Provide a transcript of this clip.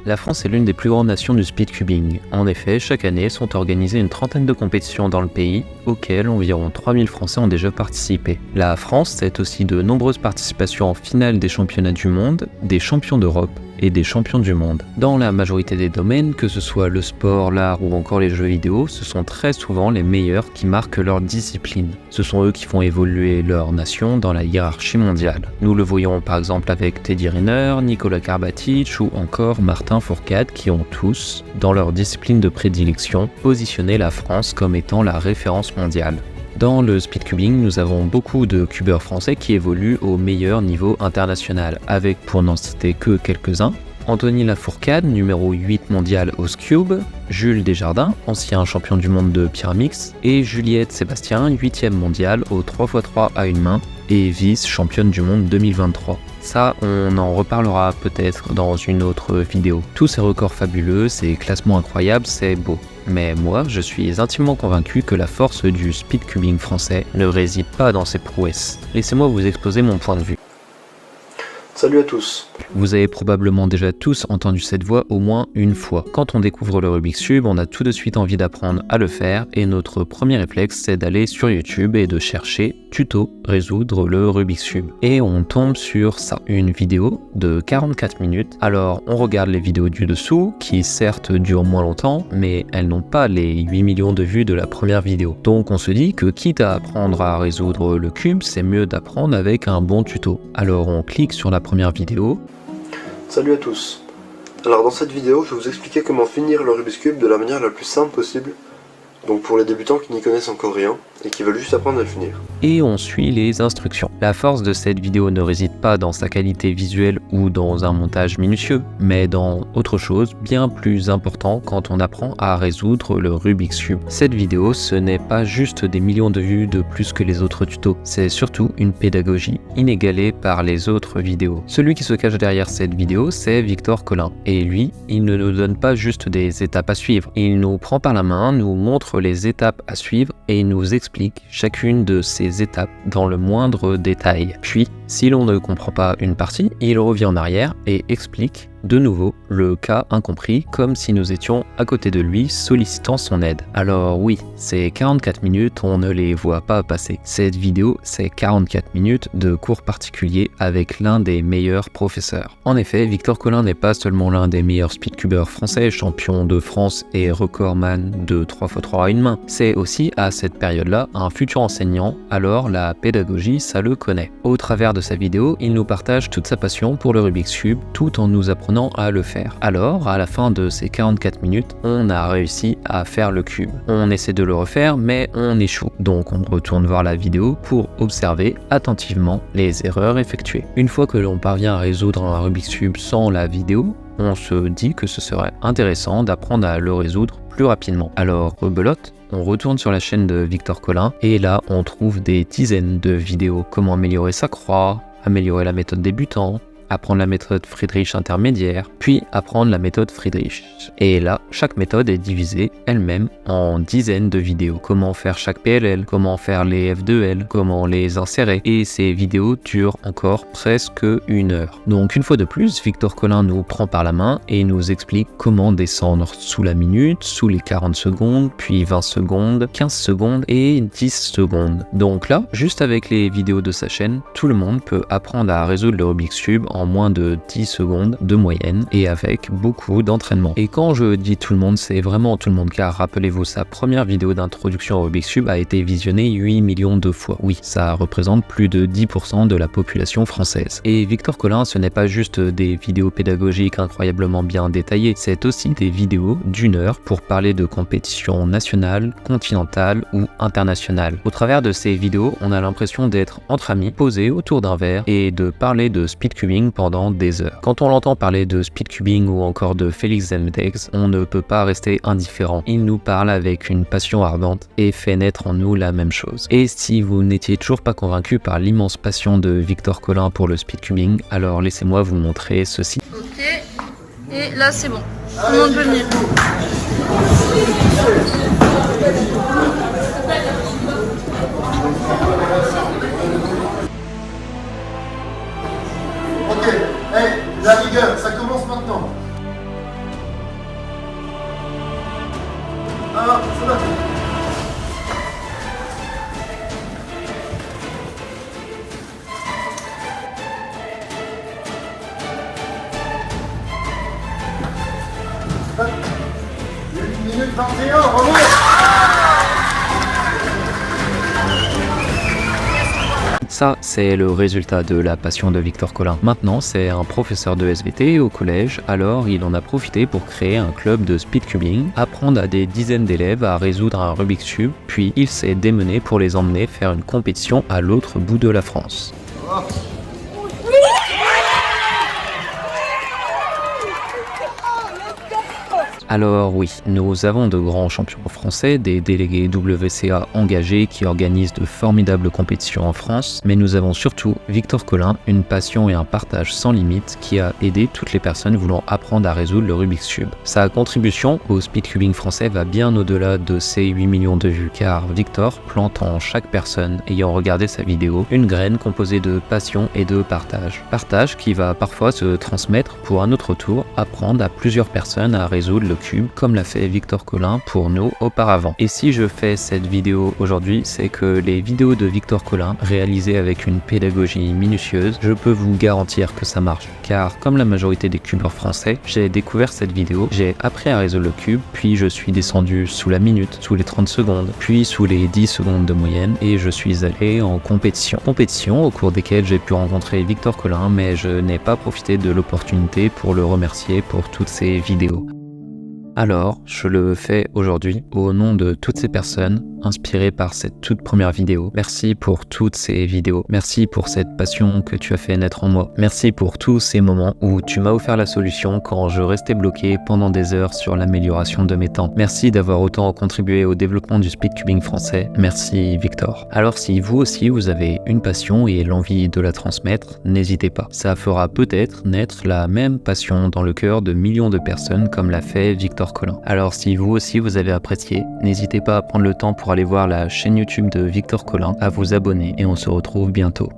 La France est l'une des plus grandes nations du speedcubing. En effet, chaque année sont organisées une trentaine de compétitions dans le pays, auxquelles environ 3000 Français ont déjà participé. La France, c'est aussi de nombreuses participations en finale des championnats du monde, des champions d'Europe et des champions du monde. Dans la majorité des domaines, que ce soit le sport, l'art ou encore les jeux vidéo, ce sont très souvent les meilleurs qui marquent leur discipline. Ce sont eux qui font évoluer leur nation dans la hiérarchie mondiale. Nous le voyons par exemple avec Teddy Riner, Nicolas Karabatic ou encore Martin Fourcade qui ont tous, dans leur discipline de prédilection, positionné la France comme étant la référence mondiale. Dans le speedcubing, nous avons beaucoup de cubeurs français qui évoluent au meilleur niveau international, avec, pour n'en citer que quelques-uns, Anthony Lafourcade, numéro 8 mondial au Cube, Jules Desjardins, ancien champion du monde de Pyramix, et Juliette Sébastien, 8e mondial au 3x3 à une main, et vice-championne du monde 2023. Ça, on en reparlera peut-être dans une autre vidéo. Tous ces records fabuleux, ces classements incroyables, c'est beau. Mais moi, je suis intimement convaincu que la force du speedcubing français ne réside pas dans ses prouesses. Laissez-moi vous exposer mon point de vue. Salut à tous. Vous avez probablement déjà tous entendu cette voix au moins une fois. Quand on découvre le Rubik's Cube, on a tout de suite envie d'apprendre à le faire et notre premier réflexe c'est d'aller sur YouTube et de chercher tuto résoudre le Rubik's Cube. Et on tombe sur ça, une vidéo de 44 minutes. Alors on regarde les vidéos du dessous qui certes durent moins longtemps mais elles n'ont pas les 8 millions de vues de la première vidéo. Donc on se dit que quitte à apprendre à résoudre le cube, c'est mieux d'apprendre avec un bon tuto. Alors on clique sur la première vidéo. Salut à tous. Alors dans cette vidéo, je vais vous expliquer comment finir le Rubik's Cube de la manière la plus simple possible. Donc pour les débutants qui n'y connaissent encore rien et qui veulent juste apprendre à le finir. Et on suit les instructions. La force de cette vidéo ne réside pas dans sa qualité visuelle ou dans un montage minutieux, mais dans autre chose bien plus important quand on apprend à résoudre le Rubik's Cube. Cette vidéo, ce n'est pas juste des millions de vues de plus que les autres tutos, c'est surtout une pédagogie inégalée par les autres vidéos. Celui qui se cache derrière cette vidéo, c'est Victor Collin. Et lui, il ne nous donne pas juste des étapes à suivre, il nous prend par la main, nous montre les étapes à suivre et nous explique chacune de ces étapes dans le moindre détail. Puis, si l'on ne comprend pas une partie, il revient en arrière et explique de nouveau le cas incompris comme si nous étions à côté de lui sollicitant son aide. Alors oui, ces 44 minutes, on ne les voit pas passer. Cette vidéo, c'est 44 minutes de cours particuliers avec l'un des meilleurs professeurs. En effet, Victor Collin n'est pas seulement l'un des meilleurs speedcubeurs français, champion de France et recordman de 3x3 à une main. C'est aussi à cette période-là un futur enseignant, alors la pédagogie, ça le connaît. Au travers de sa vidéo, il nous partage toute sa passion pour le Rubik's Cube tout en nous apprenant à le faire. Alors, à la fin de ces 44 minutes, on a réussi à faire le cube. On essaie de le refaire, mais on échoue. Donc on retourne voir la vidéo pour observer attentivement les erreurs effectuées. Une fois que l'on parvient à résoudre un Rubik's Cube sans la vidéo, on se dit que ce serait intéressant d'apprendre à le résoudre plus rapidement. Alors, rebelote, on retourne sur la chaîne de Victor Collin et là, on trouve des dizaines de vidéos. Comment améliorer sa croix, améliorer la méthode débutant, apprendre la méthode Friedrich intermédiaire, puis apprendre la méthode Friedrich. Et là, chaque méthode est divisée elle-même en dizaines de vidéos. Comment faire chaque PLL, comment faire les F2L, comment les insérer. Et ces vidéos durent encore presque 1 heure. Donc une fois de plus, Victor Collin nous prend par la main et nous explique comment descendre sous la minute, sous les 40 secondes, puis 20 secondes, 15 secondes et 10 secondes. Donc là, juste avec les vidéos de sa chaîne, tout le monde peut apprendre à résoudre le Rubik's Cube en moins de 10 secondes de moyenne et avec beaucoup d'entraînement. Et quand je dis tout le monde, c'est vraiment tout le monde car rappelez-vous, sa première vidéo d'introduction au Rubik's Cube a été visionnée 8 millions de fois. Oui, ça représente plus de 10% de la population française. Et Victor Collin, ce n'est pas juste des vidéos pédagogiques incroyablement bien détaillées, c'est aussi des vidéos d'1 heure pour parler de compétitions nationales, continentales ou internationales. Au travers de ces vidéos, on a l'impression d'être entre amis, posés autour d'un verre et de parler de speedcubing pendant des heures. Quand on l'entend parler de speedcubing ou encore de Felix Zemdegs, on ne peut pas rester indifférent. Il nous parle avec une passion ardente et fait naître en nous la même chose. Et si vous n'étiez toujours pas convaincu par l'immense passion de Victor Collin pour le speedcubing, alors laissez-moi vous montrer ceci. Ok, et là c'est bon, tout le monde peut venir. Ok, hey, la rigueur, ça commence maintenant. Minute 21, bravo! Ça, c'est le résultat de la passion de Victor Collin. Maintenant, c'est un professeur de SVT au collège, alors il en a profité pour créer un club de speedcubing, apprendre à des dizaines d'élèves à résoudre un Rubik's Cube, puis il s'est démené pour les emmener faire une compétition à l'autre bout de la France. Alors oui, nous avons de grands champions français, des délégués WCA engagés qui organisent de formidables compétitions en France, mais nous avons surtout Victor Collin, une passion et un partage sans limite qui a aidé toutes les personnes voulant apprendre à résoudre le Rubik's Cube. Sa contribution au speedcubing français va bien au-delà de ses 8 millions de vues, car Victor plante en chaque personne ayant regardé sa vidéo une graine composée de passion et de partage. Partage qui va parfois se transmettre pour un autre tour, apprendre à plusieurs personnes à résoudre le cube comme l'a fait Victor Collin pour nous auparavant. Et si je fais cette vidéo aujourd'hui, c'est que les vidéos de Victor Collin réalisées avec une pédagogie minutieuse, je peux vous garantir que ça marche. Car comme la majorité des cubeurs français, j'ai découvert cette vidéo, j'ai appris à résoudre le cube, puis je suis descendu sous la minute, sous les 30 secondes, puis sous les 10 secondes de moyenne et je suis allé en compétition. Compétition au cours desquelles j'ai pu rencontrer Victor Collin, mais je n'ai pas profité de l'opportunité pour le remercier pour toutes ces vidéos. Alors, je le fais aujourd'hui au nom de toutes ces personnes inspirées par cette toute première vidéo. Merci pour toutes ces vidéos. Merci pour cette passion que tu as fait naître en moi. Merci pour tous ces moments où tu m'as offert la solution quand je restais bloqué pendant des heures sur l'amélioration de mes temps. Merci d'avoir autant contribué au développement du speedcubing français. Merci Victor. Alors si vous aussi vous avez une passion et l'envie de la transmettre, n'hésitez pas. Ça fera peut-être naître la même passion dans le cœur de millions de personnes comme l'a fait Victor Collin. Alors si vous aussi vous avez apprécié, n'hésitez pas à prendre le temps pour aller voir la chaîne YouTube de Victor Collin, à vous abonner et on se retrouve bientôt.